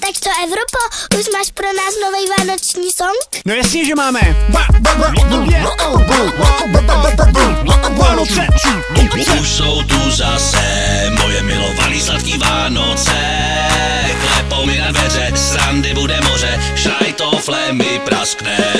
Tak to Evropo, už máš pro nás nový vánoční song? No jasně, že máme. Už jsou tu zase moje milovaný sladký Vánoce. Klepou mi na dveře, srandy bude moře, šrajtofle mi praskne.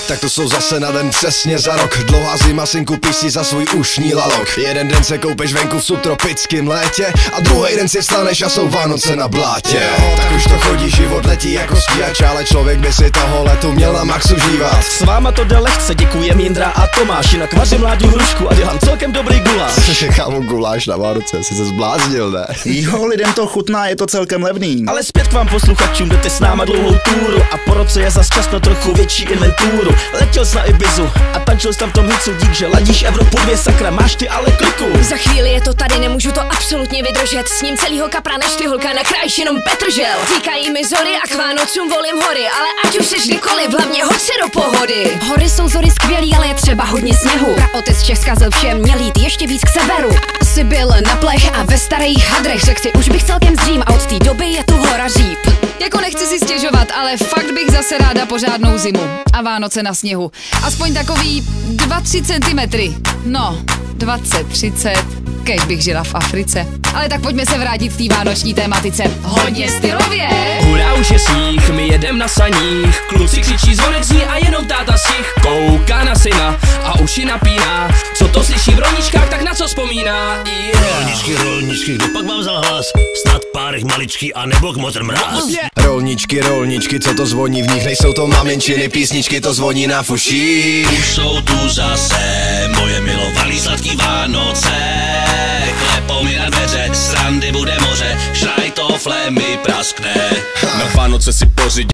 Tak to jsou zase na den přesně za rok. Dlouhá zima, syn kupíš si za svůj ušní lalok. Jeden den se koupeš venku v subtropickém létě a druhý den si vstaneš a jsou Vánoce na blátě. Tak už to chodí, život letí jako stíhač, ale člověk by si toho letu měl na max užívat. S váma to jde lehce, děkujem Jindra a Tomáš. Jinak vařím mládí hrušku a dělám celkem dobrý guláš. Cože kámo, guláš na Vánoce, jsi se zbláznil, ne? Jo, lidem to chutná, je to celkem levný. Ale zpět k vám posluchačům, jdete s náma dlouhou túru a po roce je zas čas na trochu větší inventuru. Letěl jsi na Ibizu a tančil jsi tam v tom hicu, dík, že ladíš Evropu 2, sakra, máš ty ale kliku. Za chvíli je to tady, nemůžu to absolutně vydržet. S ním celýho kapra než ty holka, nakrájíš jenom Petržel. Říkají mi zory a k Vánocům volím hory, ale ať už seš kdykoliv, hlavně hoď se do pohody. Hory jsou zory skvělý, ale je třeba hodně sněhu. Praotec Čech zkazil všem, měl jít ještě víc k severu. Jsi byl na plech a ve starých hadrech, řekl si, už bych celkem zdřím a od té doby je tu hora říp. Jako nechci si stěžovat, ale fakt bych zase ráda pořádnou zimu a Vánoce na sněhu. Aspoň takový 2-3 centimetry. No, 20-30, kež bych žila v Africe. Ale tak pojďme se vrátit k té vánoční tématice. Hodně stylově! Hurá, už je sníh, my jedem na saních. Kluci křičí, zvonek zní a jenom táta stih kouká na syna a uši napíná. Co to slyší v rolničkách, tak na co vzpomíná? Rolničky, rolničky, kdo pak vám vzal hlas? Snad párek maličký a nebo kmotr mráz? Rolničky, rolničky, co to zvoní v nich, nejsou to maminčiny, písničky, to zvoní na fuší. Už jsou tu zase moje milovaný sladký Vánoce. Klepou mi na dveře, srandy bude moře, šrajtofle mi praskne. Na Vánoce si pořiď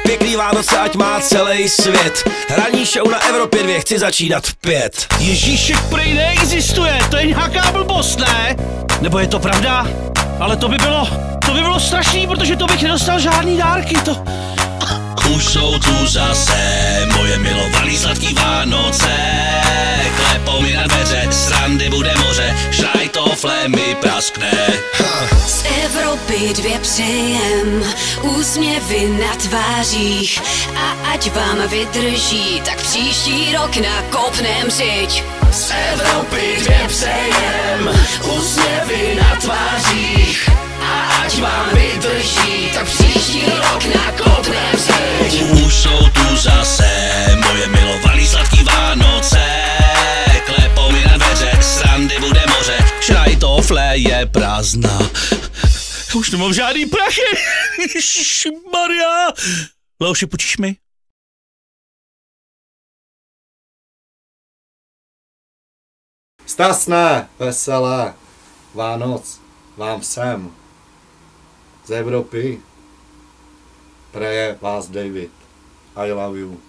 Pěkný Vánoce, ať má celý svět. Ranní show na Evropě 2, chci začínat v 5. Ježíšek prej neexistuje, to je nějaká blbost, ne? Nebo je to pravda? Ale to by bylo strašný, protože to bych nedostal žádný dárky, to... Už jsou tu zase moje milovaný sladký Vánoce. Klepou mi na dveře, srandy bude moře, šrajtofle mi praskne. Z Evropy 2 přejem úsměvy na tvářích a ať vám vydrží, tak příští rok nakopnem přijď. Z Evropy 2 přejem úsměvy na tvářích a ať vám vydrží, tak příští rok nakopnem přijď. Už jsou tu zase moje milovaný sladký Vánoce. Klepou mi na dveře, srandy bude moře, šrajtofle je prázdná. Už nemám žádný prachy. Ježišmarja. Leoši, půjčíš mi? Šťastné, veselé Vánoc vám všem z Evropy. Přeje vás David. I love you.